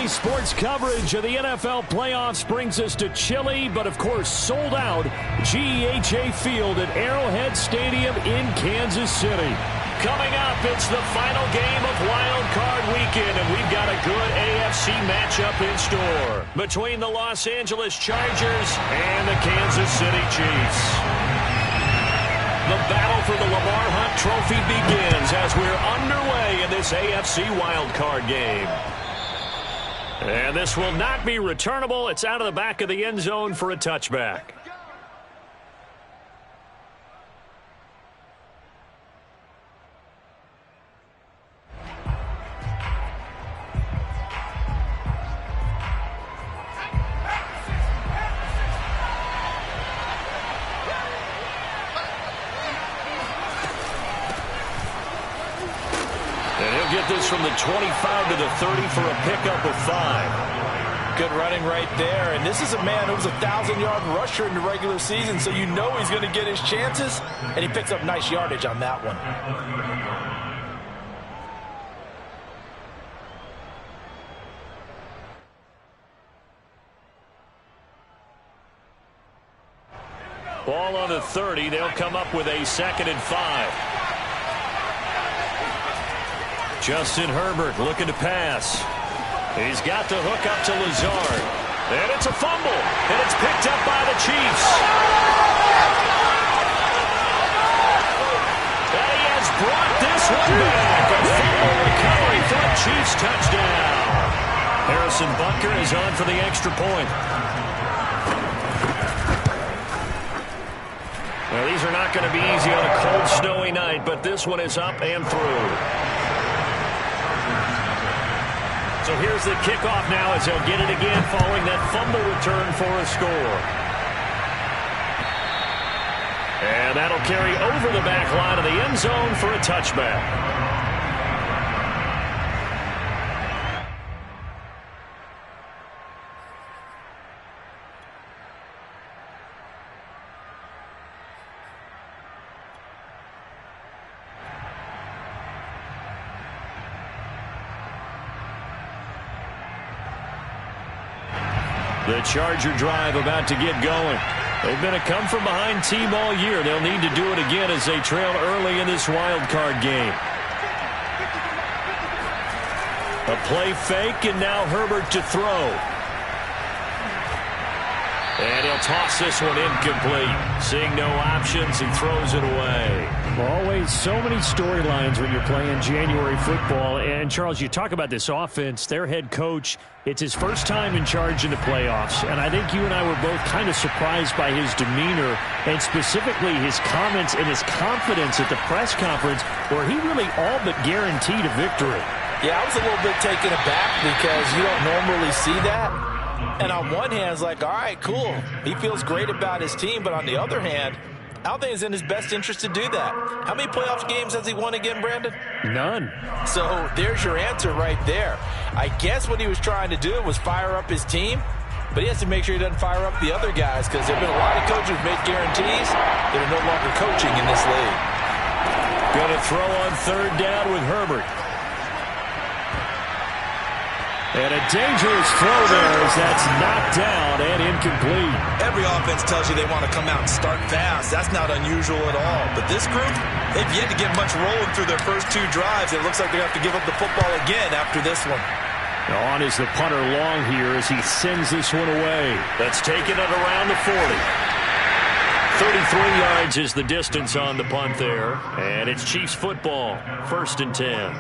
Today's sports coverage of the NFL playoffs brings us to chilly, but of course sold out, GEHA Field at Arrowhead Stadium in Kansas City. Coming up, it's the final game of Wild Card Weekend, and we've got a good AFC matchup in store between the Los Angeles Chargers and the Kansas City Chiefs. The battle for the Lamar Hunt Trophy begins as we're underway in this AFC Wild Card game. And this will not be returnable. It's out of the back of the end zone for a touchback. Get this from the 25 to the 30 for a pickup of 5. Good running right there. And this is a man who was a 1,000-yard rusher in the regular season, so you know he's going to get his chances. And he picks up nice yardage on that one. Ball on the 30. They'll come up with a 2nd and 5. Justin Herbert looking to pass. He's got the hook up to Lazard. And it's a fumble. And it's picked up by the Chiefs. And he has brought this one back. A fumble recovery for a Chiefs touchdown. Harrison Butker is on for the extra point. Well, these are not going to be easy on a cold, snowy night, but this one is up and through. So here's the kickoff now as they'll get it again following that fumble return for a score. And that'll carry over the back line of the end zone for a touchback. The Charger drive about to get going. They've been a come-from-behind team all year. They'll need to do it again as they trail early in this wild card game. A play fake, and now Herbert to throw. And he'll toss this one incomplete. Seeing no options, he throws it away. Always so many storylines when you're playing January football. And, Charles, you talk about this offense, their head coach, it's his first time in charge in the playoffs. And I think you and I were both kind of surprised by his demeanor and specifically his comments and his confidence at the press conference where he really all but guaranteed a victory. Yeah, I was a little bit taken aback because you don't normally see that. And on one hand, it's like, all right, cool. He feels great about his team. But on the other hand, I don't think it's in his best interest to do that. How many playoff games has he won again, Brandon? None. So there's your answer right there. I guess what he was trying to do was fire up his team, but he has to make sure he doesn't fire up the other guys because there have been a lot of coaches who've made guarantees that are no longer coaching in this league. Going to throw on 3rd down with Herbert. And a dangerous throw there as that's knocked down and incomplete. Every offense tells you they want to come out and start fast. That's not unusual at all. But this group, they've yet to get much rolling through their first 2 drives. It looks like they have to give up the football again after this one. On is the punter long here as he sends this one away. That's taken it around the 40. 33 yards is the distance on the punt there. And it's Chiefs football, 1st and 10.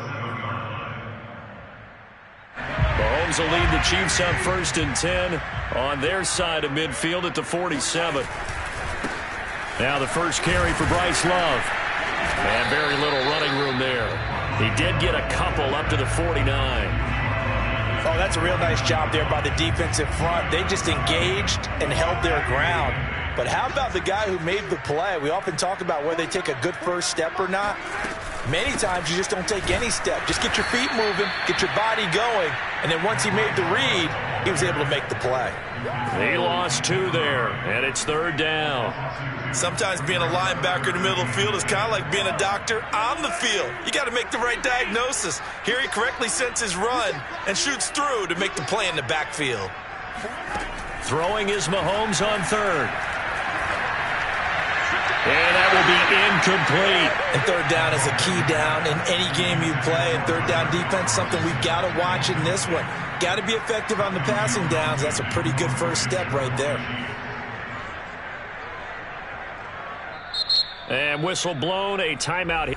Mahomes will lead the Chiefs on 1st and 10 on their side of midfield at the 47. Now the first carry for Bryce Love. And very little running room there. He did get a couple up to the 49. Oh, that's a real nice job there by the defensive front. They just engaged and held their ground. But how about the guy who made the play? We often talk about whether they take a good first step or not. Many times you just don't take any step. Just get your feet moving, get your body going, and then once he made the read, he was able to make the play. He lost 2 there, and it's 3rd down. Sometimes being a linebacker in the middle of the field is kind of like being a doctor on the field. You got to make the right diagnosis. Here he correctly sets his run and shoots through to make the play in the backfield. Throwing is Mahomes on 3rd. And that will be incomplete. And 3rd down is a key down in any game you play. And 3rd down defense, something we've got to watch in this one. Got to be effective on the passing downs. That's a pretty good first step right there. And whistle blown, a timeout.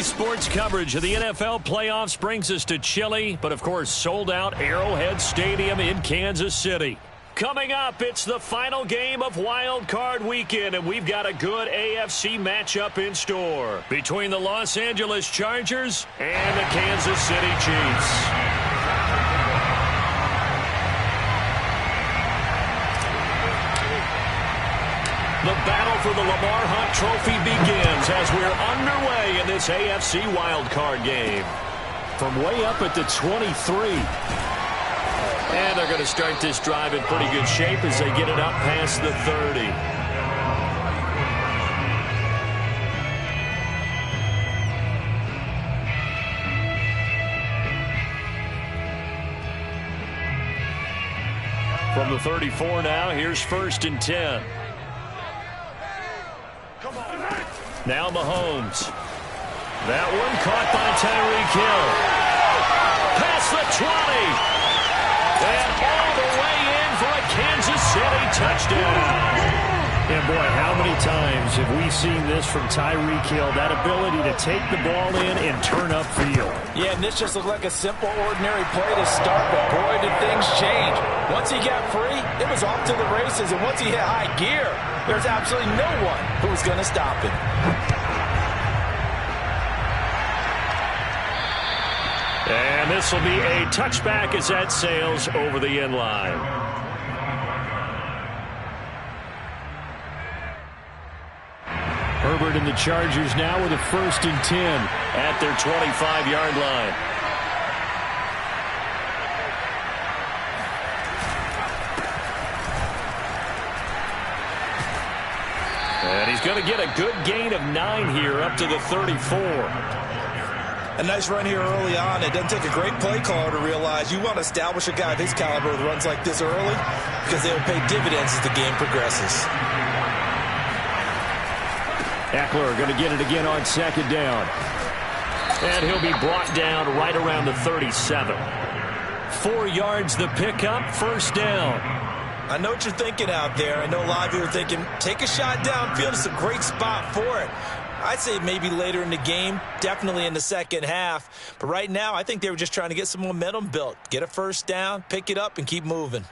Sports coverage of the NFL playoffs brings us to chilly, but of course sold out Arrowhead Stadium in Kansas City. Coming up, it's the final game of Wild Card Weekend, and we've got a good AFC matchup in store between the Los Angeles Chargers and the Kansas City Chiefs. The battle for the Lamar Hunt Trophy begins as we're underway in this AFC Wild Card game. From way up at the 23. And they're going to start this drive in pretty good shape as they get it up past the 30. From the 34 now, here's 1st and 10. Now Mahomes. That one caught by Tyreek Hill. Past the 20. And all the way in for a Kansas City touchdown. And boy, how many times have we seen this from Tyreek Hill, that ability to take the ball in and turn upfield. Yeah, and this just looked like a simple, ordinary play to start, but boy, did things change. Once he got free, it was off to the races, and once he hit high gear, there's absolutely no one who was going to stop him. And this will be a touchback as that sails over the end line. Herbert and the Chargers now with a 1st and 10 at their 25-yard line. And he's going to get a good gain of 9 here up to the 34. A nice run here early on. It doesn't take a great play caller to realize you want to establish a guy of his caliber with runs like this early because they will pay dividends as the game progresses. Eckler going to get it again on 2nd down. And he'll be brought down right around the 37. 4 yards the pickup, 1st down. I know what you're thinking out there. I know a lot of you are thinking, take a shot downfield. It's a great spot for it. I'd say maybe later in the game, definitely in the second half. But right now, I think they were just trying to get some momentum built. Get a 1st down, pick it up, and keep moving.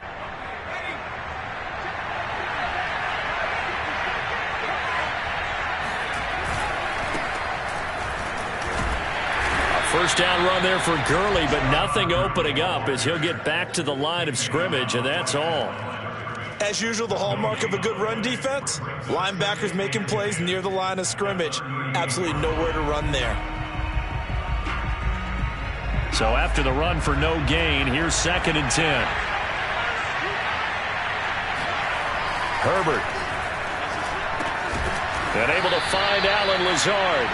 First down run there for Gurley, but nothing opening up as he'll get back to the line of scrimmage, and that's all. As usual, the hallmark of a good run defense, linebackers making plays near the line of scrimmage. Absolutely nowhere to run there. So after the run for no gain, here's 2nd and 10. Herbert. And able to find Allen Lazard.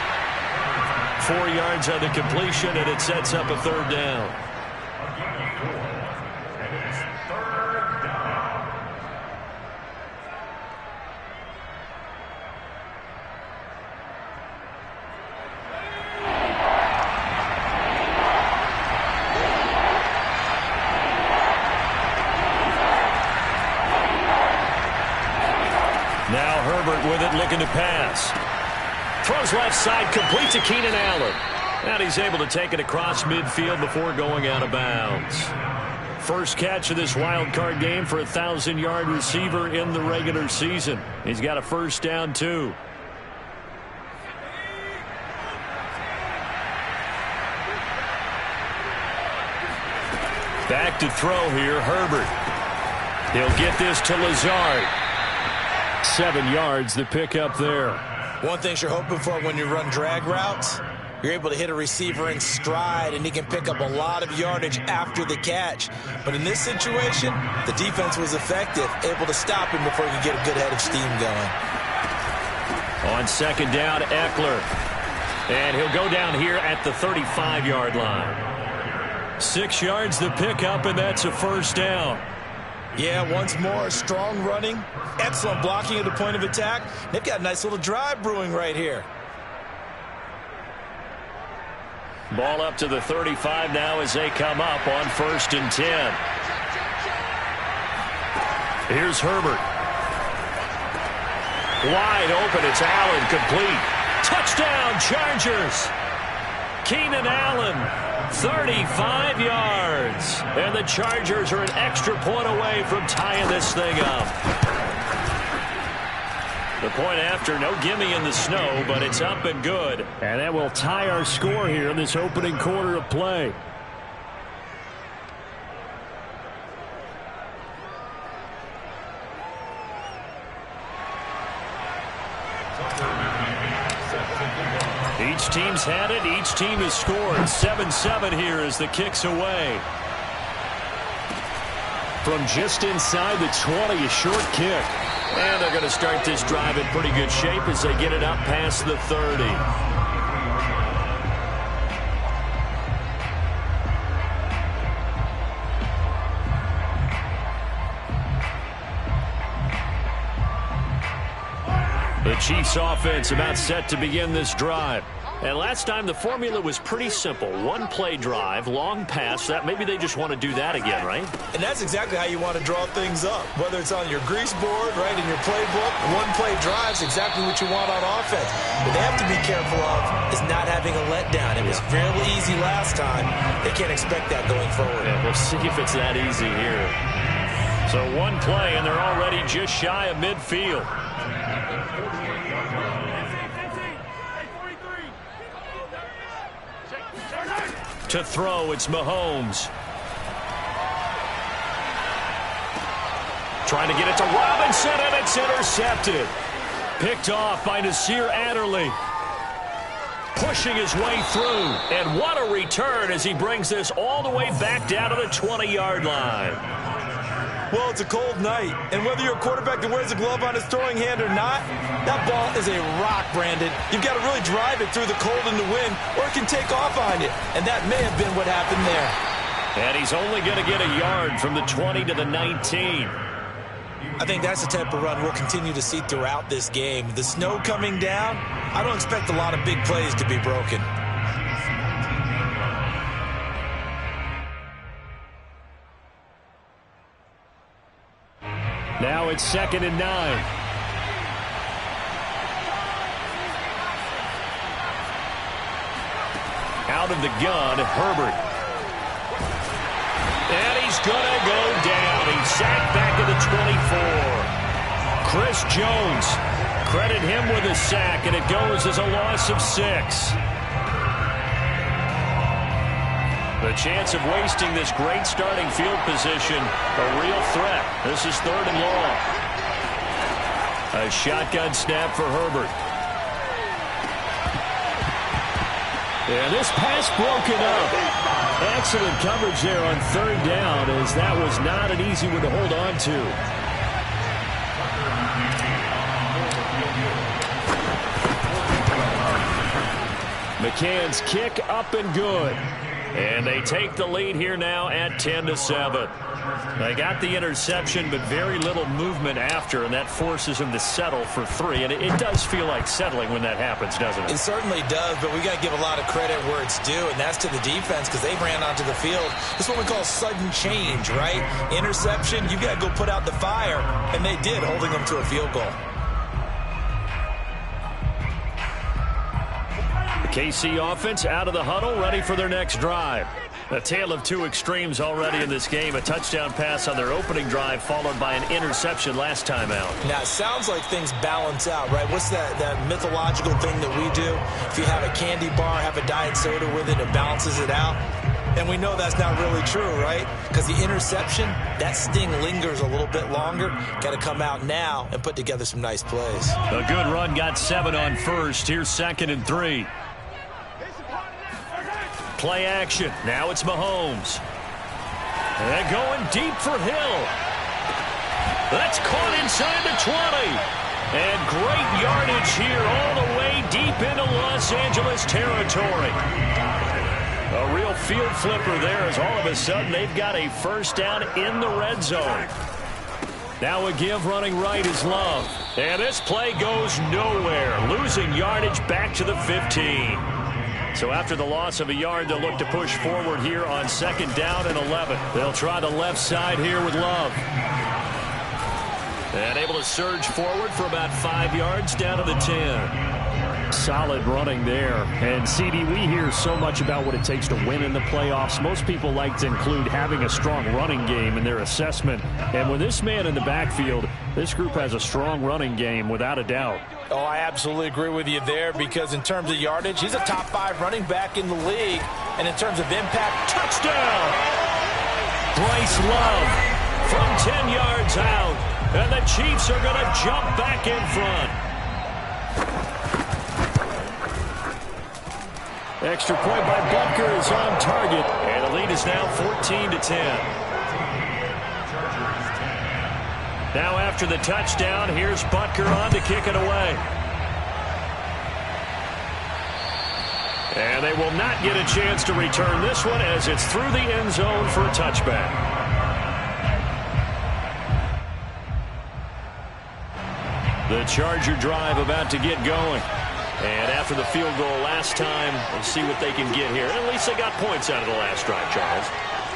4 yards on the completion, and it sets up a 3rd down. Now Herbert with it, looking to pass. Throws left side, complete to Keenan Allen. And he's able to take it across midfield before going out of bounds. First catch of this wild card game for a 1,000-yard receiver in the regular season. He's got a 1st down, too. Back to throw here, Herbert. He'll get this to Lazard. 7 yards, the pickup there. One thing you're hoping for when you run drag routes, you're able to hit a receiver in stride, and he can pick up a lot of yardage after the catch. But in this situation, the defense was effective, able to stop him before he could get a good head of steam going. On 2nd down, Eckler. And he'll go down here at the 35-yard line. 6 yards the pickup, and that's a 1st down. Yeah, once more, strong running, excellent blocking at the point of attack. They've got a nice little drive brewing right here. Ball up to the 35 now as they come up on 1st and 10. Here's Herbert. Wide open, it's Allen, complete. Touchdown, Chargers! Keenan Allen, 35 yards. And the Chargers are an extra point away from tying this thing up. The point after, no gimme in the snow, but it's up and good. And that will tie our score here in this opening quarter of play. Each team's had it. Each team has scored. 7-7 here as the kick's away. From just inside the 20, a short kick. And they're going to start this drive in pretty good shape as they get it up past the 30. The Chiefs offense about set to begin this drive. And last time the formula was pretty simple. One play drive, long pass. That maybe they just want to do that again, right? And that's exactly how you want to draw things up. Whether it's on your grease board, right, in your playbook, one play drive's exactly what you want on offense. What they have to be careful of is not having a letdown. It was fairly easy last time. They can't expect that going forward. Yeah, we'll see if it's that easy here. So one play, and they're already just shy of midfield. To throw, it's Mahomes. Trying to get it to Robinson, and it's intercepted. Picked off by Nasir Adderley. Pushing his way through. And what a return as he brings this all the way back down to the 20-yard line. Well, it's a cold night, and whether you're a quarterback that wears a glove on his throwing hand or not, that ball is a rock, Brandon. You've got to really drive it through the cold and the wind, or it can take off on you, and that may have been what happened there. And he's only going to get a yard from the 20 to the 19. I think that's the type of run we'll continue to see throughout this game. The snow coming down, I don't expect a lot of big plays to be broken. Now it's 2nd and 9. Out of the gun, Herbert. And he's going to go down. He's sacked back at the 24. Chris Jones, credit him with a sack, and it goes as a loss of 6. The chance of wasting this great starting field position, a real threat. This is 3rd and long. A shotgun snap for Herbert. And this pass broken up. Excellent coverage there on 3rd down, as that was not an easy one to hold on to. McCann's kick up and good. And they take the lead here now at 10-7. They got the interception, but very little movement after, and that forces them to settle for 3. And it does feel like settling when that happens, doesn't it? It certainly does, but we got to give a lot of credit where it's due, and that's to the defense because they ran onto the field. This is what we call sudden change, right? Interception, you got to go put out the fire, and they did, holding them to a field goal. KC offense out of the huddle, ready for their next drive. A tale of two extremes already in this game. A touchdown pass on their opening drive, followed by an interception last time out. Now, it sounds like things balance out, right? What's that mythological thing that we do? If you have a candy bar, have a diet soda with it, it balances it out. And we know that's not really true, right? Because the interception, that sting lingers a little bit longer. Got to come out now and put together some nice plays. A good run, got 7 on first. Here's 2nd and 3. Play action. Now it's Mahomes. And going deep for Hill. That's caught inside the 20. And great yardage here all the way deep into Los Angeles territory. A real field flipper there as all of a sudden they've got a first down in the red zone. Now a give running right is Love. And this play goes nowhere. Losing yardage back to the 15. So after the loss of a yard, they'll look to push forward here on 2nd down and 11. They'll try the left side here with Love. And able to surge forward for about 5 yards down to the 10. Solid running there. And, CD, we hear so much about what it takes to win in the playoffs. Most people like to include having a strong running game in their assessment. And with this man in the backfield, this group has a strong running game without a doubt. Oh, I absolutely agree with you there because in terms of yardage, he's a top 5 running back in the league. And in terms of impact, touchdown! Bryce Love from 10 yards out. And the Chiefs are going to jump back in front. Extra point by Butker is on target. And the lead is now 14-10. Now after the touchdown, here's Butker on to kick it away. And they will not get a chance to return this one as it's through the end zone for a touchback. The Charger drive about to get going. And after the field goal last time, we'll see what they can get here. And at least they got points out of the last drive, Charles.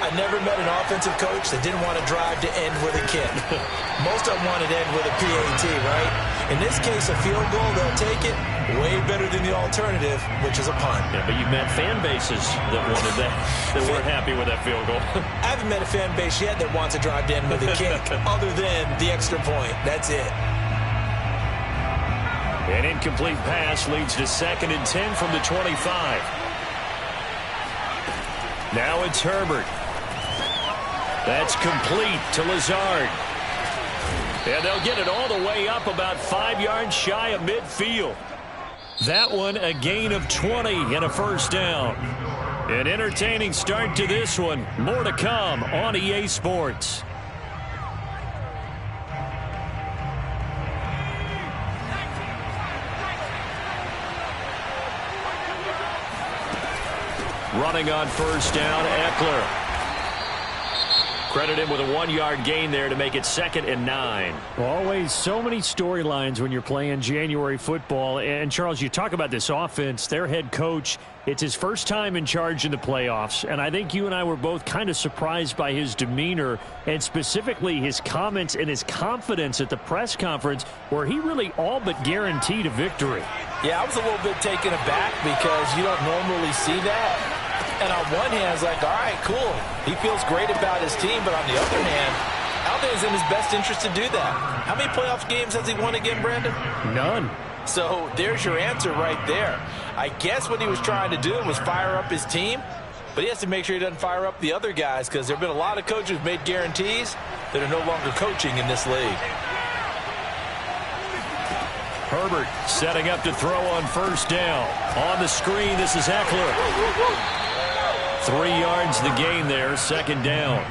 I never met an offensive coach that didn't want to drive to end with a kick. Most of them wanted to end with a PAT, right? In this case, a field goal, they'll take it. Way better than the alternative, which is a punt. Yeah, but you've met fan bases that wanted that, that weren't happy with that field goal. I haven't met a fan base yet that wants to drive to end with a kick, other than the extra point. That's it. An incomplete pass leads to 2nd and 10 from the 25. Now it's Herbert. That's complete to Lazard. And they'll get it all the way up about 5 yards shy of midfield. That one a gain of 20 and a first down. An entertaining start to this one. More to come on EA Sports. Running on first down, Eckler. Credit him with a 1-yard gain there to make it 2nd and 9. Always so many storylines when you're playing January football. And, Charles, you talk about this offense, their head coach, it's his first time in charge in the playoffs. And I think you and I were both kind of surprised by his demeanor and specifically his comments and his confidence at the press conference where he really all but guaranteed a victory. Yeah, I was a little bit taken aback because you don't normally see that. And on one hand, it's like, all right, cool. He feels great about his team. But on the other hand, I don't think it's in his best interest to do that. How many playoff games has he won again, Brandon? None. So there's your answer right there. I guess what he was trying to do was fire up his team. But he has to make sure he doesn't fire up the other guys because there have been a lot of coaches who've made guarantees that are no longer coaching in this league. Herbert setting up to throw on first down. On the screen, this is Eckler. 3 yards the gain there, 2nd down.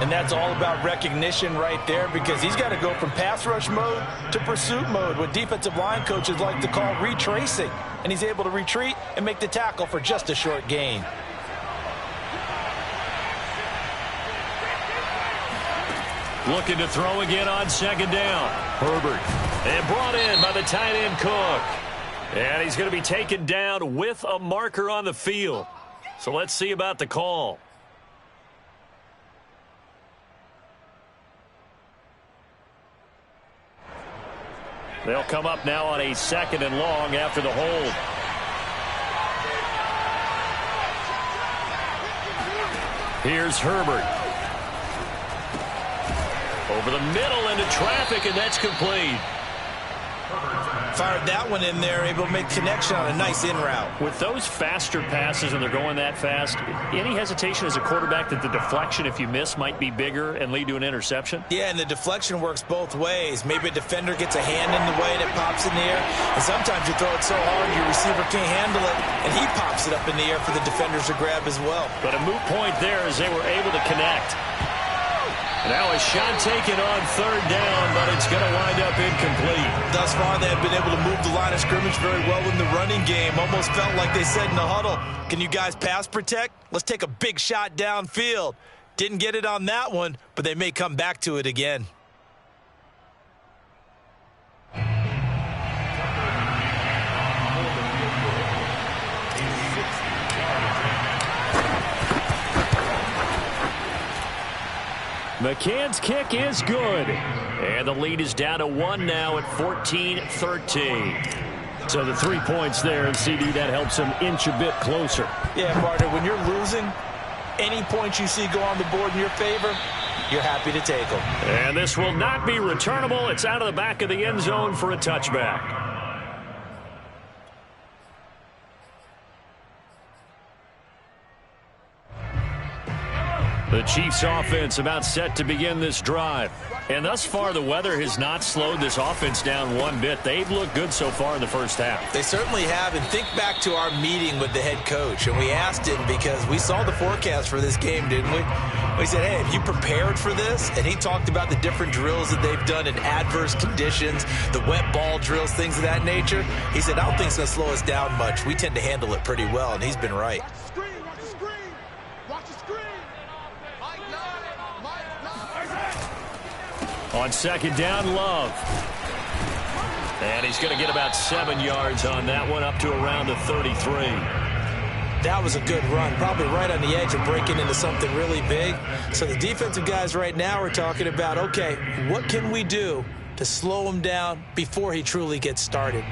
And that's all about recognition right there because he's got to go from pass rush mode to pursuit mode, what defensive line coaches like to call retracing. And he's able to retreat and make the tackle for just a short gain. Looking to throw again on 2nd down. Herbert. And brought in by the tight end Cook. And he's going to be taken down with a marker on the field. So let's see about the call. They'll come up now on a 2nd and long after the hold. Here's Herbert. Over the middle into traffic, and that's complete. Fired that one in there, able to make connection on a nice in route. With those faster passes and they're going that fast, any hesitation as a quarterback that the deflection, if you miss, might be bigger and lead to an interception? Yeah, and the deflection works both ways. Maybe a defender gets a hand in the way and it pops in the air. And sometimes you throw it so hard your receiver can't handle it, and he pops it up in the air for the defenders to grab as well. But a moot point there as they were able to connect. Now a shot taken on 3rd down, but it's going to wind up incomplete. Thus far, they have been able to move the line of scrimmage very well in the running game. Almost felt like they said in the huddle, can you guys pass protect? Let's take a big shot downfield. Didn't get it on that one, but they may come back to it again. McCann's kick is good. And the lead is down to 1 now at 14-13. So the 3 points there, and CD, that helps them inch a bit closer. Yeah, partner, when you're losing, any points you see go on the board in your favor, you're happy to take them. And this will not be returnable. It's out of the back of the end zone for a touchback. The Chiefs offense about set to begin this drive. And thus far, the weather has not slowed this offense down one bit. They've looked good so far in the first half. They certainly have. And think back to our meeting with the head coach. And we asked him because we saw the forecast for this game, didn't we? We said, hey, have you prepared for this? And he talked about the different drills that they've done in adverse conditions, the wet ball drills, things of that nature. He said, I don't think it's going to slow us down much. We tend to handle it pretty well, and he's been right. On second down, Love. And he's going to get about 7 yards on that one, up to around the 33. That was a good run, probably right on the edge of breaking into something really big. So the defensive guys right now are talking about, okay, what can we do to slow him down before he truly gets started?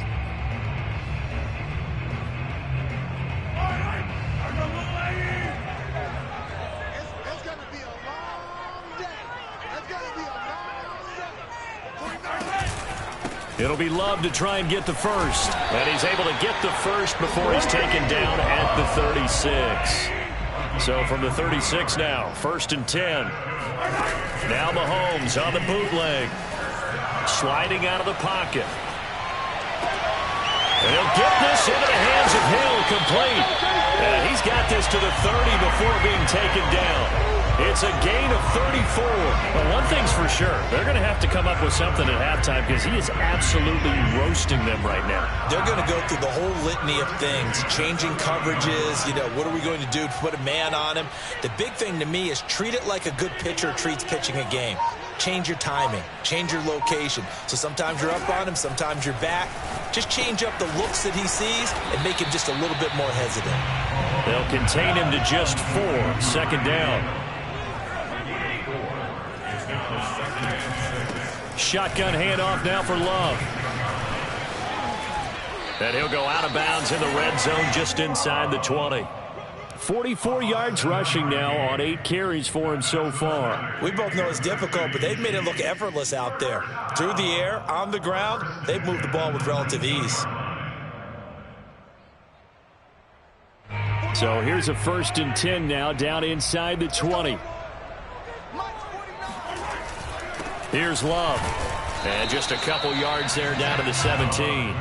It'll be Love to try and get the first. And he's able to get the first before he's taken down at the 36. So from the 36 now, 1st and 10. Now Mahomes on the bootleg. Sliding out of the pocket. And he'll get this into the hands of Hill, complete. And he's got this to the 30 before being taken down. It's a gain of 34. But one thing's for sure, they're going to have to come up with something at halftime because he is absolutely roasting them right now. They're going to go through the whole litany of things, changing coverages, what are we going to do to put a man on him? The big thing to me is treat it like a good pitcher treats pitching a game. Change your timing, change your location. So sometimes you're up on him, sometimes you're back. Just change up the looks that he sees and make him just a little bit more hesitant. They'll contain him to just 4. Second down. Shotgun handoff now for Love. And he'll go out of bounds in the red zone just inside the 20. 44 yards rushing now on 8 carries for him so far. We both know it's difficult, but they've made it look effortless out there. Through the air, on the ground, they've moved the ball with relative ease. So here's a 1st and 10 now down inside the 20. Here's Love. And just a couple yards there down to the 17.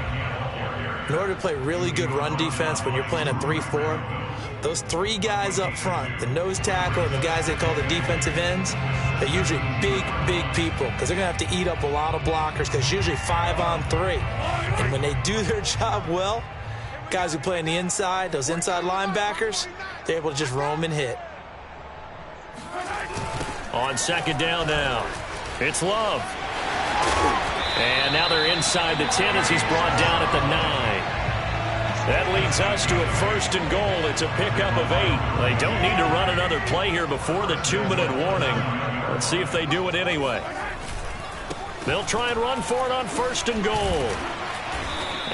In order to play really good run defense when you're playing a 3-4, those 3 guys up front, the nose tackle and the guys they call the defensive ends, they're usually big, big people because they're going to have to eat up a lot of blockers because it's usually 5 on 3. And when they do their job well, guys who play on the inside, those inside linebackers, they're able to just roam and hit. On second down now. It's Love. And now they're inside the 10 as he's brought down at the 9. That leads us to a 1st and goal. It's a pickup of 8. They don't need to run another play here before the 2-minute warning. Let's see if they do it anyway. They'll try and run for it on 1st and goal.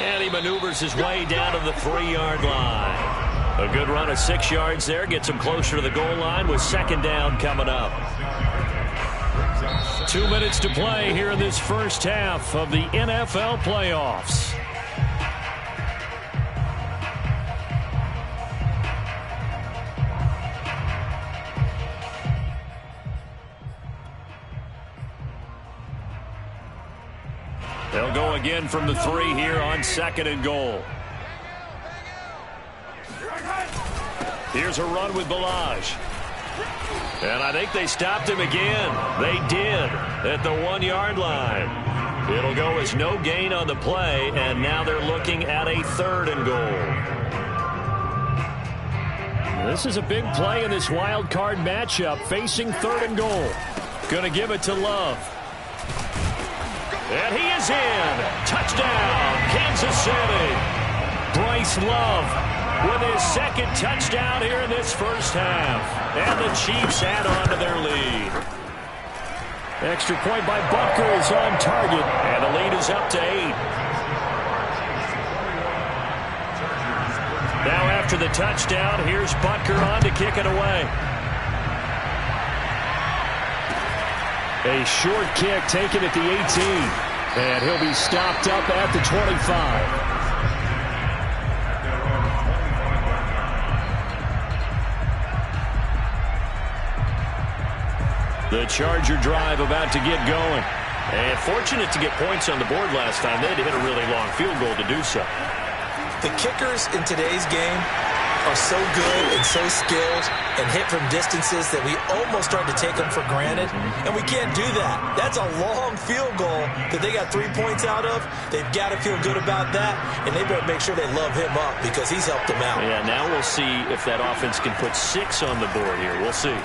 And he maneuvers his way down to the 3-yard line. A good run of 6 yards there. Gets him closer to the goal line with second down coming up. 2 minutes to play here in this first half of the NFL playoffs. They'll go again from the 3 here on 2nd and goal. Here's a run with Balaj. And I think they stopped him again. They did at the 1-yard line. It'll go as no gain on the play, and now they're looking at a 3rd and goal. This is a big play in this wild card matchup, facing 3rd and goal. Gonna give it to Love. And he is in. Touchdown, Kansas City. Bryce Love with his 2nd touchdown here in this first half. And the Chiefs add on to their lead. Extra point by Butker is on target. And the lead is up to 8. Now after the touchdown, here's Butker on to kick it away. A short kick taken at the 18. And he'll be stopped up at the 25. The Charger drive about to get going. And fortunate to get points on the board last time. They had to hit a really long field goal to do so. The kickers in today's game are so good and so skilled and hit from distances that we almost start to take them for granted, and we can't do that. That's a long field goal that they got 3 points out of. They've got to feel good about that, and they better make sure they love him up because he's helped them out. Yeah, now we'll see if that offense can put 6 on the board here. We'll see.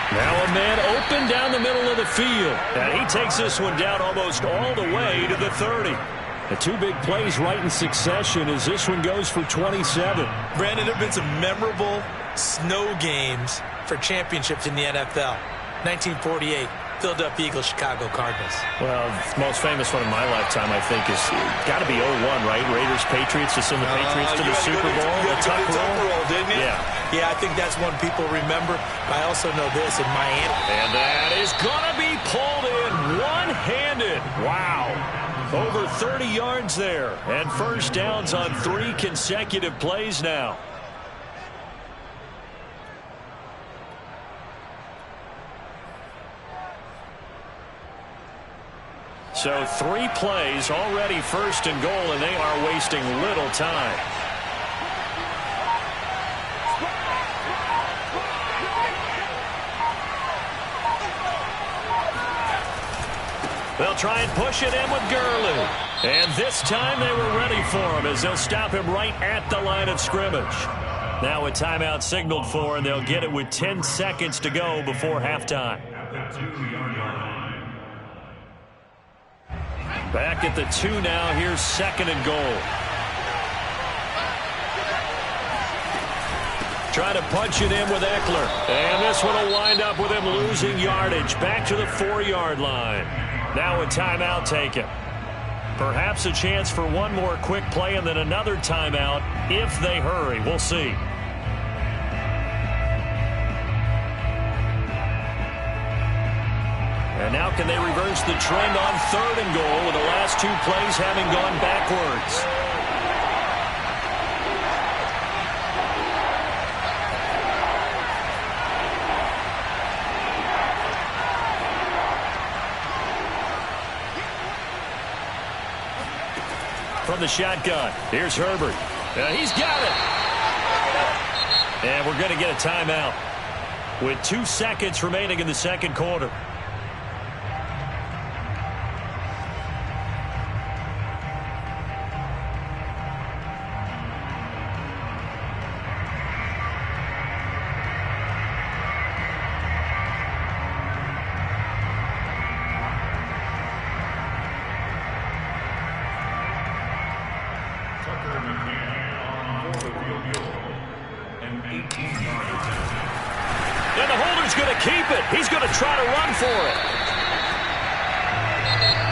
Now a man open down the middle of the field. And he takes this one down almost all the way to the 30. The 2 big plays right in succession as this one goes for 27. Brandon, there have been some memorable snow games for championships in the NFL. 1948, Philadelphia Eagles, Chicago Cardinals. Well, the most famous one in my lifetime, I think, is got to be 01, right? Raiders, Patriots, to send the Patriots to the Super Bowl. The tuck roll, didn't you? Yeah. Yeah, I think that's one people remember. I also know this in Miami. And that is going to be pulled in one-handed. Wow. Over 30 yards there. And first downs on 3 consecutive plays now. So 3 plays already first and goal, and they are wasting little time. They'll try and push it in with Gurley. And this time they were ready for him as they'll stop him right at the line of scrimmage. Now a timeout signaled for, and they'll get it with 10 seconds to go before halftime. Back at the 2 now. Here's 2nd and goal. Trying to punch it in with Eckler. And this one will wind up with him losing yardage. Back to the 4-yard line. Now a timeout taken. Perhaps a chance for one more quick play and then another timeout if they hurry. We'll see. And now can they reverse the trend on 3rd and goal with the last 2 plays having gone backwards? From the shotgun, here's Herbert. He's got it. And we're going to get a timeout with 2 seconds remaining in the 2nd quarter. And the holder's going to keep it. He's going to try to run for it.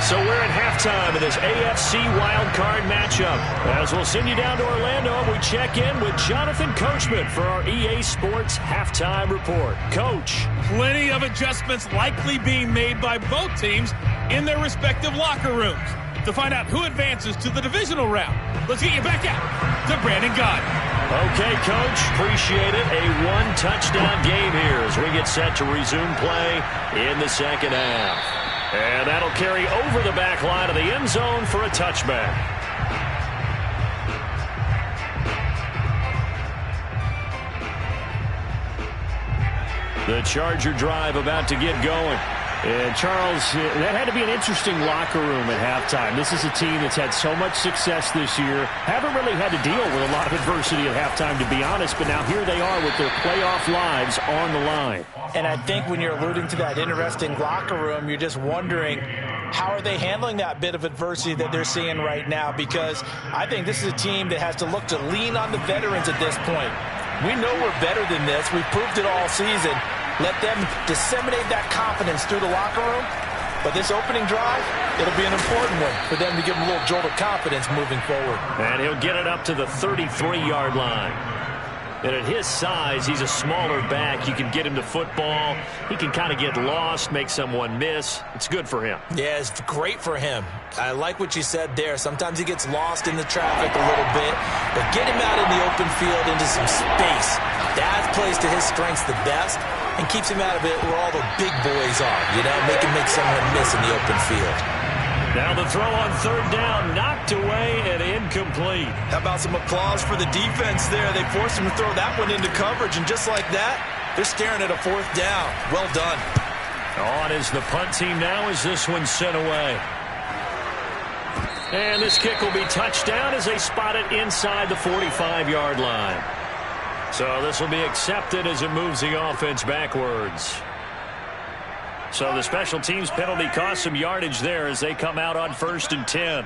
So we're at halftime of this AFC wildcard matchup. As we'll send you down to Orlando, we check in with Jonathan Coachman for our EA Sports Halftime Report. Coach. Plenty of adjustments likely being made by both teams in their respective locker rooms. To find out who advances to the divisional round, let's get you back out to Brandon Gaudin. Okay, Coach. Appreciate it. A 1-touchdown game here as we get set to resume play in the 2nd half. And that'll carry over the back line of the end zone for a touchback. The Charger drive about to get going. And, Charles, that had to be an interesting locker room at halftime. This is a team that's had so much success this year. Haven't really had to deal with a lot of adversity at halftime, to be honest. But now here they are with their playoff lives on the line. And I think when you're alluding to that interesting locker room, you're just wondering, how are they handling that bit of adversity that they're seeing right now? Because I think this is a team that has to look to lean on the veterans at this point. We know we're better than this. We've proved it all season. Let them disseminate that confidence through the locker room. But this opening drive, it'll be an important one for them to give them a little jolt of confidence moving forward. And he'll get it up to the 33-yard line. And at his size, he's a smaller back. You can get him to football. He can kind of get lost, make someone miss. It's good for him. Yeah, it's great for him. I like what you said there. Sometimes he gets lost in the traffic a little bit, but get him out in the open field into some space. That plays to his strengths the best and keeps him out of it where all the big boys are, you know, make someone miss in the open field. Now the throw on third down, knocked away and incomplete. How about some applause for the defense there? They forced him to throw that one into coverage, and just like that, they're staring at a fourth down. Well done. On is the punt team now as this one's sent away. And this kick will be touchdown as they spot it inside the 45-yard line. So this will be accepted as it moves the offense backwards. So the special teams penalty cost some yardage there as they come out on 1st and 10.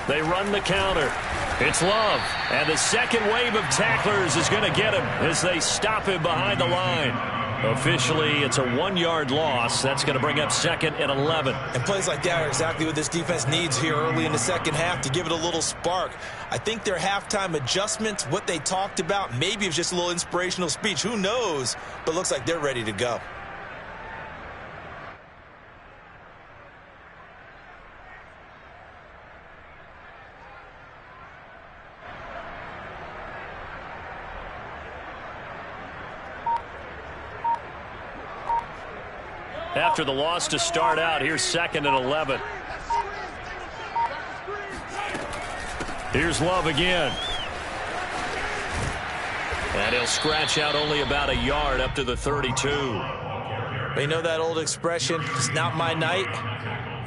They run the counter. It's Love. And the second wave of tacklers is going to get him as they stop him behind the line. Officially, it's a 1-yard loss. That's going to bring up 2nd and 11. And plays like that are exactly what this defense needs here early in the second half to give it a little spark. I think their halftime adjustments, what they talked about, maybe it's just a little inspirational speech. Who knows? But looks like they're ready to go. After the loss to start out, here's 2nd and 11. Here's Love again. And he'll scratch out only about a yard up to the 32. You know that old expression, it's not my night?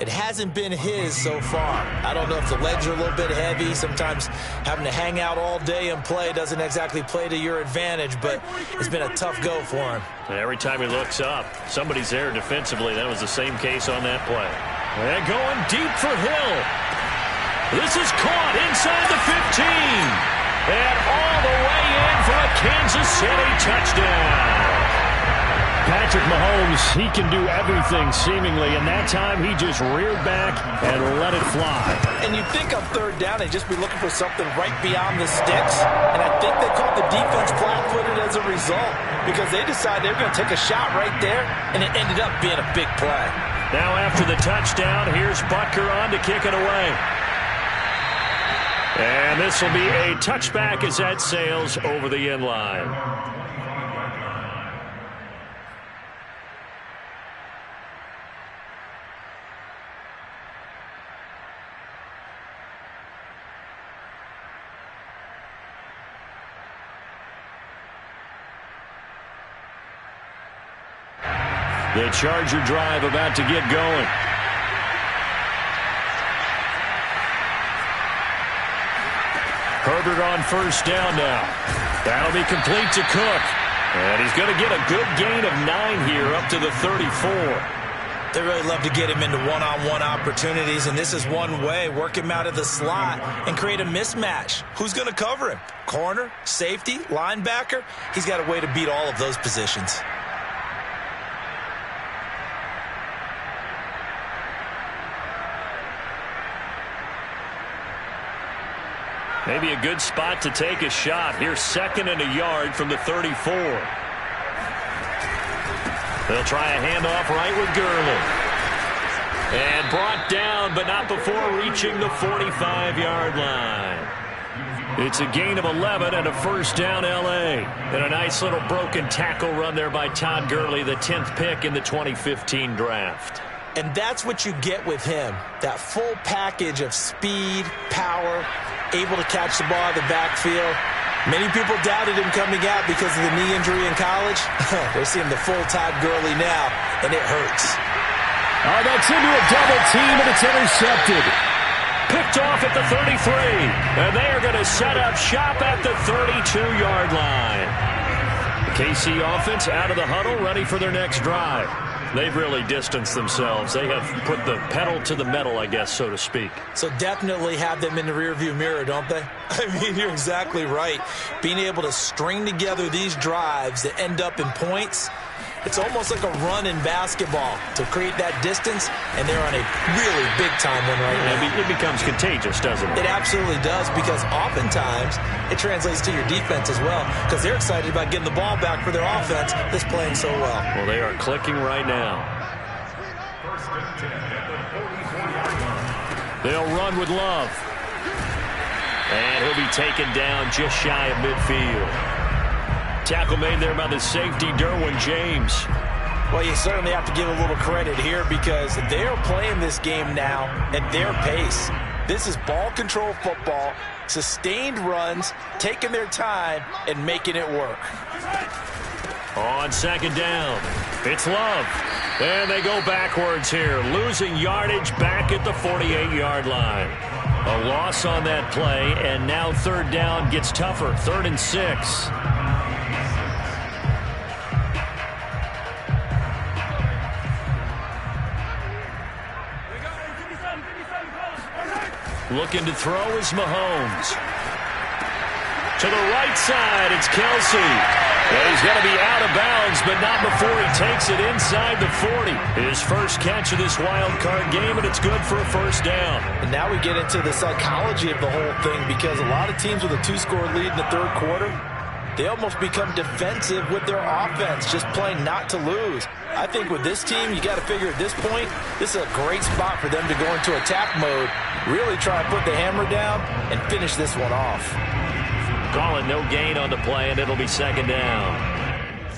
It hasn't been his so far. I don't know if the legs are a little bit heavy. Sometimes having to hang out all day and play doesn't exactly play to your advantage, but it's been a tough go for him. And every time he looks up, somebody's there defensively. That was the same case on that play. And going deep for Hill. This is caught inside the 15. And all the way in for a Kansas City touchdown. Patrick Mahomes, he can do everything seemingly, and that time he just reared back and let it fly. And you'd think on third down they'd just be looking for something right beyond the sticks, and I think they called the defense flat-footed as a result because they decided they were going to take a shot right there, and it ended up being a big play. Now after the touchdown, here's Butker on to kick it away. And this will be a touchback as that sails over the end line. The Charger drive about to get going. Herbert on first down now. That'll be complete to Cook. And he's going to get a good gain of 9 here up to the 34. They really love to get him into one-on-one opportunities, and this is one way. Work him out of the slot and create a mismatch. Who's going to cover him? Corner, safety, linebacker? He's got a way to beat all of those positions. Maybe a good spot to take a shot. Here's 2nd and a yard from the 34. They'll try a handoff right with Gurley. And brought down, but not before reaching the 45-yard line. It's a gain of 11 and a first down L.A. And a nice little broken tackle run there by Todd Gurley, the 10th pick in the 2015 draft. And that's what you get with him, that full package of speed, power, able to catch the ball in the backfield. Many people doubted him coming out because of the knee injury in college. They're seeing the full Todd Gurley now, and it hurts. Oh, that's into a double team, and it's intercepted. Picked off at the 33, and they are going to set up shop at the 32-yard line. The KC offense out of the huddle, ready for their next drive. They've really distanced themselves. They have put the pedal to the metal, I guess, so to speak. So definitely have them in the rearview mirror, don't they? I mean, you're exactly right. Being able to string together these drives that end up in points, it's almost like a run in basketball to create that distance, and they're on a really big-time one right now. It becomes contagious, doesn't it? It absolutely does, because oftentimes it translates to your defense as well, because they're excited about getting the ball back for their offense that's playing so well. Well, they are clicking right now. They'll run with Love. And he'll be taken down just shy of midfield. Tackle made there by the safety, Derwin James. Well, you certainly have to give a little credit here because they're playing this game now at their pace. This is ball control football, sustained runs, taking their time, and making it work. On second down, it's Love. And they go backwards here, losing yardage back at the 48-yard line. A loss on that play, and now third down gets tougher, 3rd and 6. Looking to throw is Mahomes. To the right side, it's Kelsey. And he's going to be out of bounds, but not before he takes it inside the 40. His first catch of this wild card game, and it's good for a first down. And now we get into the psychology of the whole thing because a lot of teams with a 2-score lead in the third quarter, they almost become defensive with their offense, just playing not to lose. I think with this team, you got to figure at this point, this is a great spot for them to go into attack mode, really try and put the hammer down and finish this one off. Calling no gain on the play, and it'll be second down.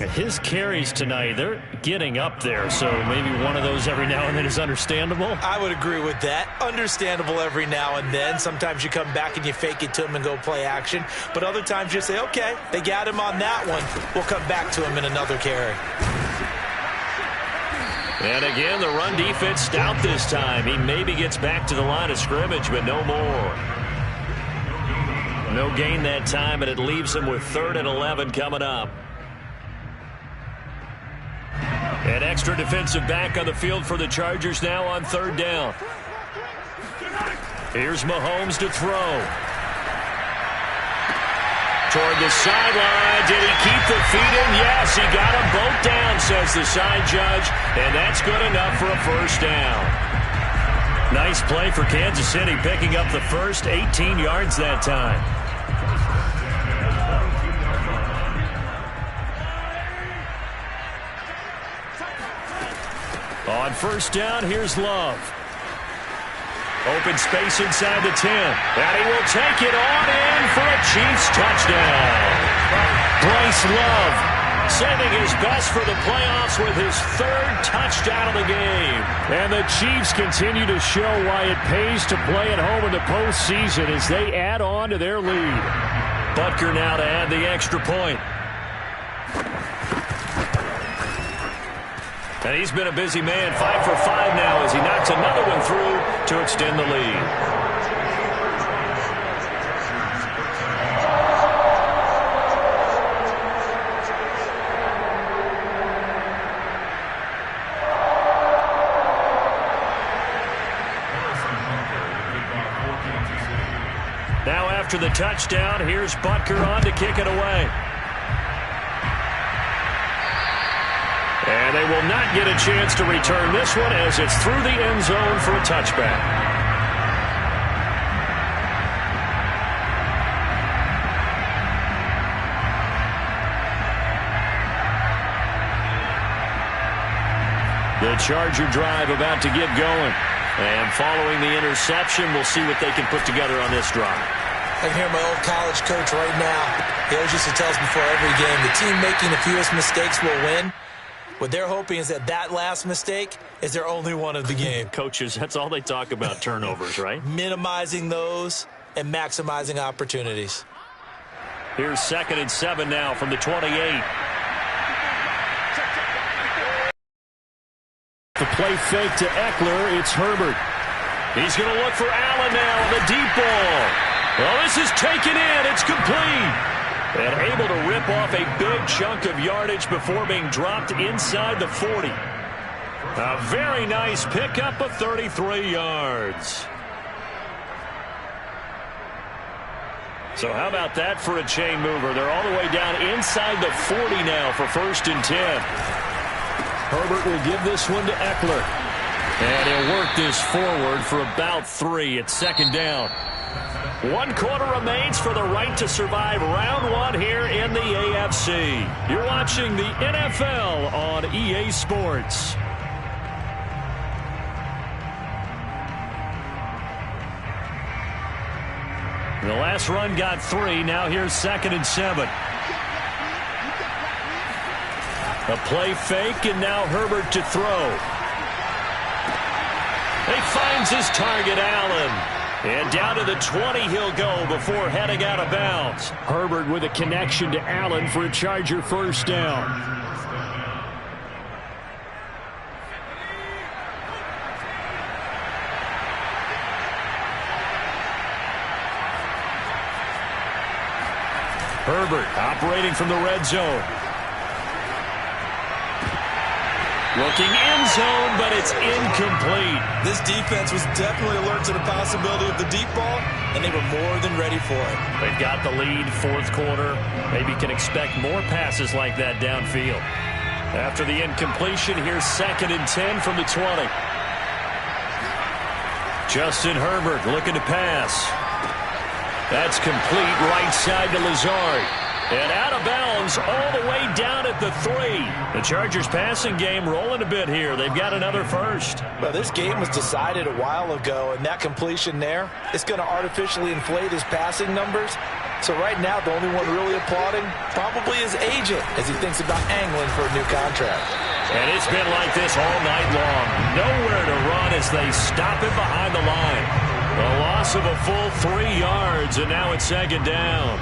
His carries tonight, they're getting up there, so maybe one of those every now and then is understandable. I would agree with that. Understandable every now and then. Sometimes you come back and you fake it to him and go play action. But other times you say, okay, they got him on that one. We'll come back to him in another carry. And again, the run defense stout this time. He maybe gets back to the line of scrimmage, but no more. No gain that time, and it leaves him with 3rd and 11 coming up. An extra defensive back on the field for the Chargers now on 3rd down. Here's Mahomes to throw. Toward the sideline. Did he keep the feet in? Yes, he got them both down, says the side judge, and that's good enough for a first down. Nice play for Kansas City, picking up the first, 18 yards that time. On first down, here's Love. Open space inside the 10. And he will take it on in for a Chiefs touchdown. Bryce Love sending his best for the playoffs with his 3rd touchdown of the game. And the Chiefs continue to show why it pays to play at home in the postseason as they add on to their lead. Butker now to add the extra point. And he's been a busy man, 5 for 5 now as he knocks another one through to extend the lead. Now after the touchdown, here's Butker on to kick it away. And they will not get a chance to return this one as it's through the end zone for a touchback. The Charger drive about to get going. And following the interception, we'll see what they can put together on this drive. I can hear my old college coach right now. He always used to tell us before every game, the team making the fewest mistakes will win. What they're hoping is that last mistake is their only one of the game. Coaches, that's all they talk about, turnovers, right? Minimizing those and maximizing opportunities. Here's 2nd and 7 now from the 28. The play fake to Eckler. It's Herbert. He's going to look for Allen now on the deep ball. Well, this is taken in. It's complete. And able to rip off a big chunk of yardage before being dropped inside the 40. A very nice pickup of 33 yards. So how about that for a chain mover? They're all the way down inside the 40 now for 1st and 10. Herbert will give this one to Eckler. And he'll work this forward for about 3 at 2nd down. 1 quarter remains for the right to survive round 1 here in the AFC. You're watching the NFL on EA Sports. The last run got 3. Now here's 2nd and 7. A play fake, and now Herbert to throw. He finds his target, Allen. And down to the 20 he'll go before heading out of bounds. Herbert with a connection to Allen for a Charger 1st down. Herbert operating from the red zone. Looking end zone, but it's incomplete. This defense was definitely alert to the possibility of the deep ball, and they were more than ready for it. They've got the lead, 4th quarter. Maybe can expect more passes like that downfield. After the incompletion, here's 2nd and 10 from the 20. Justin Herbert looking to pass. That's complete, right side to Lazard. And out of bounds all the way down at the 3. The Chargers passing game rolling a bit here. They've got another 1st. Well, this game was decided a while ago, and that completion there is going to artificially inflate his passing numbers. So right now, the only one really applauding probably his agent as he thinks about angling for a new contract. And it's been like this all night long. Nowhere to run as they stop him behind the line. A loss of a full 3 yards, and now it's 2nd down.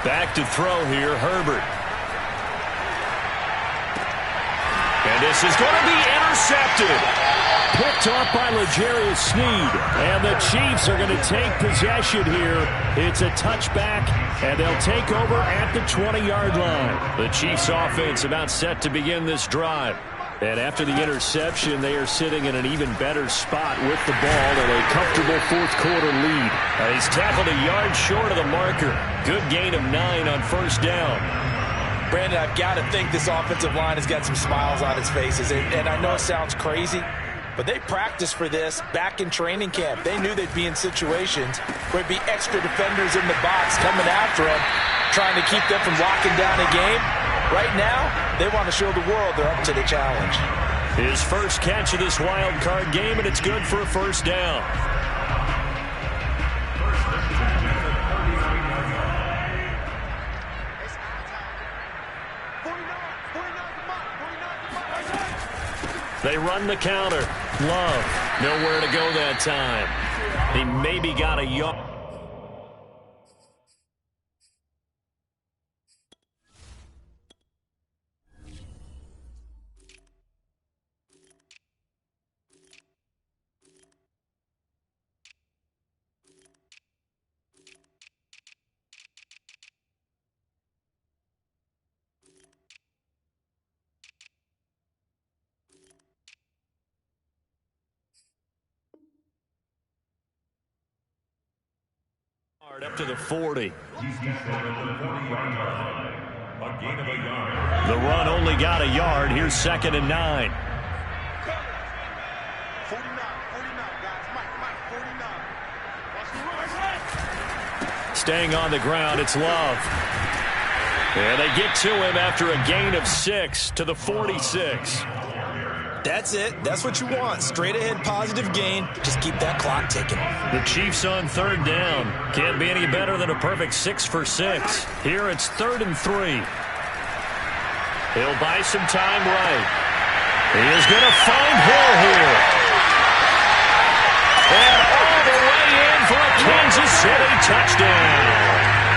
Back to throw here, Herbert. And this is going to be intercepted. Picked off by L'Jarius Sneed. And the Chiefs are going to take possession here. It's a touchback, and they'll take over at the 20-yard line. The Chiefs offense about set to begin this drive. And after the interception, they are sitting in an even better spot with the ball and a comfortable 4th quarter lead. He's tackled a yard short of the marker. Good gain of 9 on 1st down. Brandon, I've got to think this offensive line has got some smiles on its faces. And I know it sounds crazy, but they practiced for this back in training camp. They knew they'd be in situations where there'd be extra defenders in the box coming after them, trying to keep them from locking down a game. Right now, they want to show the world they're up to the challenge. His first catch of this wild card game, and it's good for a 1st down. They run the counter. Love, nowhere to go that time. He maybe got a yard. Up to the 40. The run only got a yard. Here's 2nd and 9. Staying on the ground, it's Love. And they get to him after a gain of 6 to the 46. That's it. That's what you want. Straight ahead positive gain. Just keep that clock ticking. The Chiefs on 3rd down. Can't be any better than a perfect 6 for 6. Here it's 3rd and 3. He'll buy some time right. He is going to find Hill here. And all the way in for a Kansas City touchdown.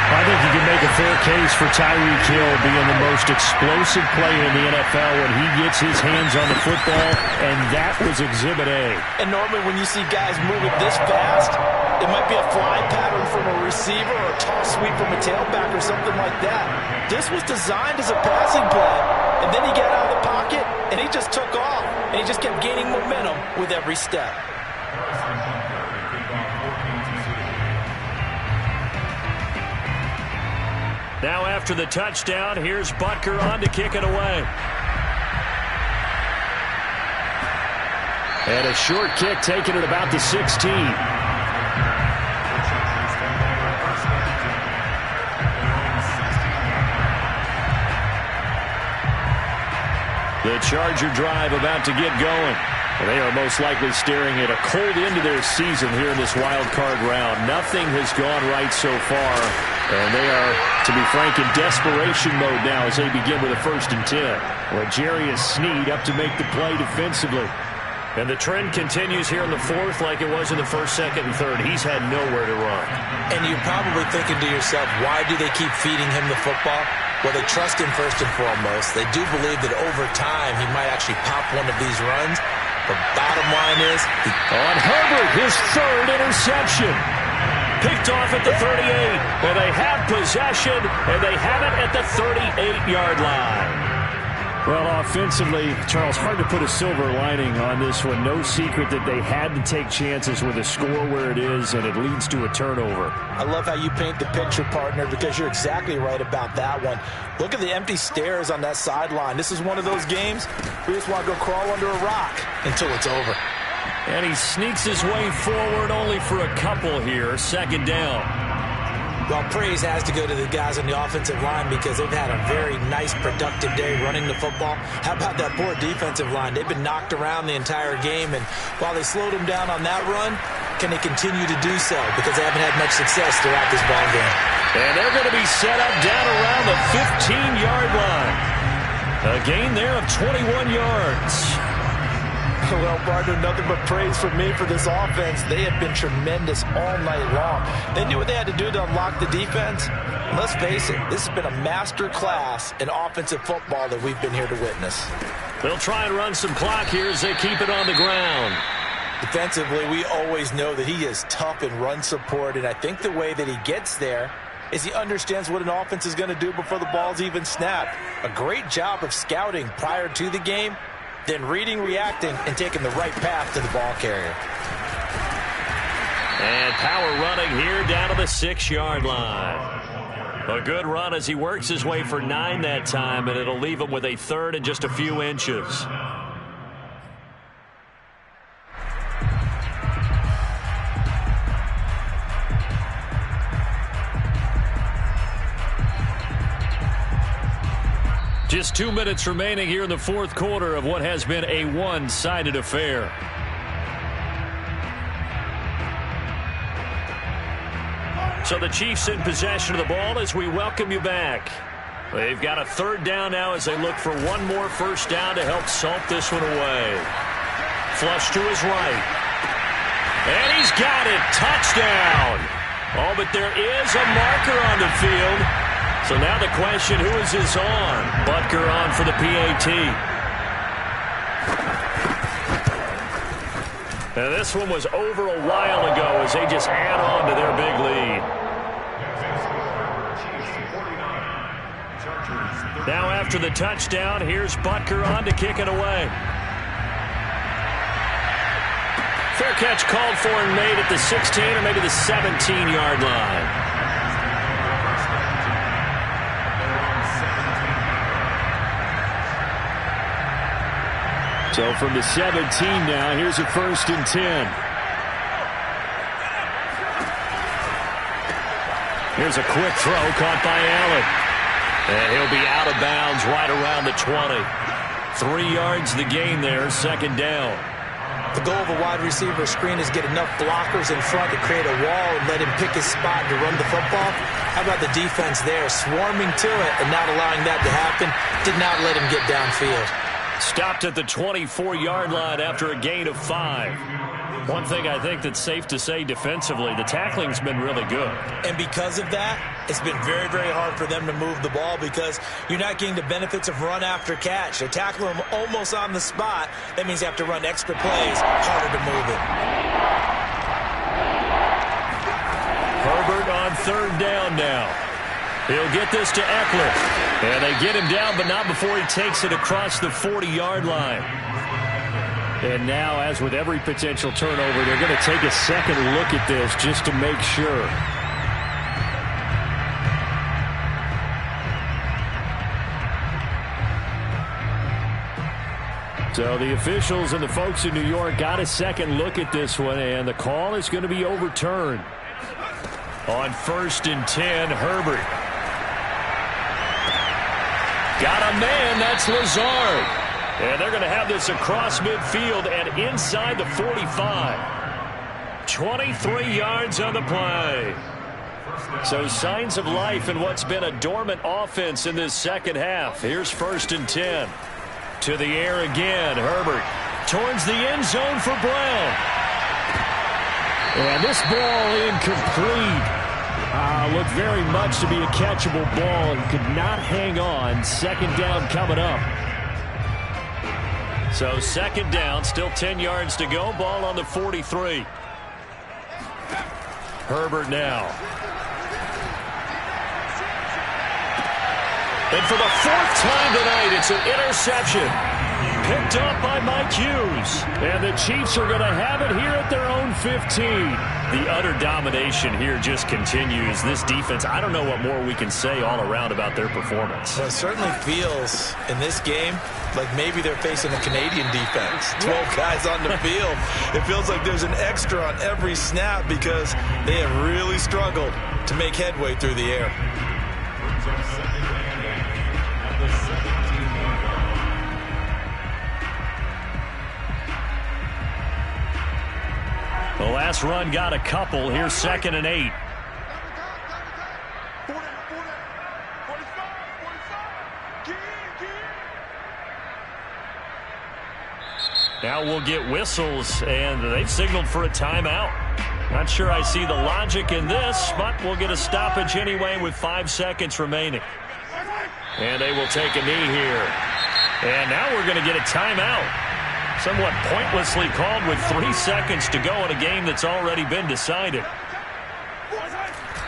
I think you can make a fair case for Tyreek Hill being the most explosive player in the NFL when he gets his hands on the football, and that was Exhibit A. And normally when you see guys moving this fast, it might be a fly pattern from a receiver or a toss sweep from a tailback or something like that. This was designed as a passing play, and then he got out of the pocket, and he just took off, and he just kept gaining momentum with every step. Now after the touchdown, here's Butker on to kick it away. And a short kick taken at about the 16. The Charger drive about to get going. Well, they are most likely staring at a cold end to their season here in this wild card round. Nothing has gone right so far, and they are, to be frank, in desperation mode now as they begin with a 1st and 10. L'Jarius Sneed up to make the play defensively. And the trend continues here in the 4th like it was in the 1st, 2nd, and 3rd. He's had nowhere to run. And you're probably thinking to yourself, why do they keep feeding him the football? Well, they trust him first and foremost. They do believe that over time he might actually pop one of these runs. But bottom line is, on Herbert, his 3rd interception. Picked off at the 38. Well, they have possession, and they have it at the 38-yard line. Well, offensively, Charles, hard to put a silver lining on this one. No secret that they had to take chances with a score where it is, and it leads to a turnover. I love how you paint the picture, partner, because you're exactly right about that one. Look at the empty stairs on that sideline. This is one of those games we just want to go crawl under a rock until it's over. And he sneaks his way forward only for a couple here. 2nd down. Well, praise has to go to the guys on the offensive line because they've had a very nice, productive day running the football. How about that poor defensive line? They've been knocked around the entire game, and while they slowed them down on that run, can they continue to do so? Because they haven't had much success throughout this ball game. And they're going to be set up down around the 15-yard line. A gain there of 21 yards. Well, partner, nothing but praise from me for this offense. They have been tremendous all night long. They knew what they had to do to unlock the defense. And let's face it, this has been a master class in offensive football that we've been here to witness. They'll try and run some clock here as they keep it on the ground. Defensively, we always know that he is tough in run support, and I think the way that he gets there is he understands what an offense is going to do before the ball's even snapped. A great job of scouting prior to the game, then reading, reacting, and taking the right path to the ball carrier. And power running here down to the 6-yard line. A good run as he works his way for 9 that time, and it'll leave him with a 3rd and just a few inches. Just 2 minutes remaining here in the 4th quarter of what has been a one-sided affair. So the Chiefs in possession of the ball as we welcome you back. They've got a 3rd down now as they look for one more 1st down to help salt this one away. Flush to his right. And he's got it. Touchdown. Oh, but there is a marker on the field. So now the question, who is this on? Butker on for the PAT. Now this one was over a while ago as they just add on to their big lead. Now after the touchdown, here's Butker on to kick it away. Fair catch called for and made at the 16 or maybe the 17-yard line. So from the 17 now, here's a 1st and 10. Here's a quick throw caught by Allen. And he'll be out of bounds right around the 20. 3 yards the gain there, 2nd down. The goal of a wide receiver screen is get enough blockers in front to create a wall and let him pick his spot to run the football. How about the defense there, swarming to it and not allowing that to happen? Did not let him get downfield. Stopped at the 24-yard line after a gain of 5. One thing I think that's safe to say defensively, the tackling's been really good. And because of that, it's been very, very hard for them to move the ball because you're not getting the benefits of run after catch. They tackle them almost on the spot. That means you have to run extra plays, harder to move it. Herbert on third down now. He'll get this to Eckler. And they get him down, but not before he takes it across the 40-yard line. And now, as with every potential turnover, they're going to take a second look at this just to make sure. So the officials and the folks in New York got a second look at this one, and the call is going to be overturned. On 1st and 10, Herbert. Got a man, that's Lazard. And they're going to have this across midfield and inside the 45. 23 yards on the play. So signs of life in what's been a dormant offense in this second half. Here's 1st and 10. To the air again, Herbert. Towards the end zone for Brown. And this ball incomplete. Looked very much to be a catchable ball and could not hang on. Second down coming up. So second down, still 10 yards to go. Ball on the 43. Herbert now. And for the 4th time tonight, it's an interception. Picked up by Mike Hughes. And the Chiefs are going to have it here at their own 15. The utter domination here just continues. This defense, I don't know what more we can say all around about their performance. Well, it certainly feels in this game like maybe they're facing a Canadian defense. 12 guys on the field. It feels like there's an extra on every snap because they have really struggled to make headway through the air. The last run got a couple. Here's 2nd and 8. Now we'll get whistles, and they've signaled for a timeout. Not sure I see the logic in this, but we'll get a stoppage anyway with 5 seconds remaining. And they will take a knee here. And now we're going to get a timeout. Somewhat pointlessly called with 3 seconds to go in a game that's already been decided.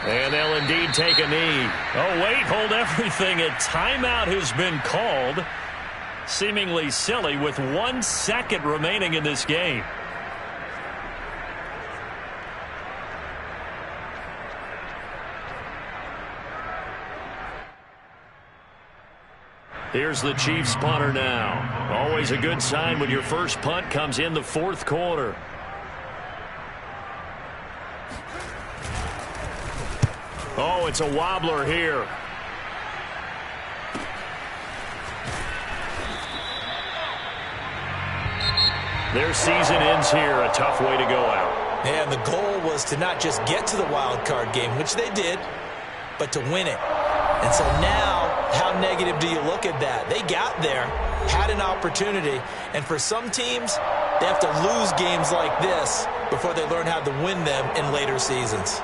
And they'll indeed take a knee. Oh, wait, hold everything. A timeout has been called. Seemingly silly with 1 second remaining in this game. Here's the Chiefs punter now. Always a good sign when your first punt comes in the 4th quarter. Oh, it's a wobbler here. Their season ends here. A tough way to go out. And the goal was to not just get to the wild card game, which they did, but to win it. And so now, how negative do you look at that? They got there, had an opportunity, and for some teams, they have to lose games like this before they learn how to win them in later seasons.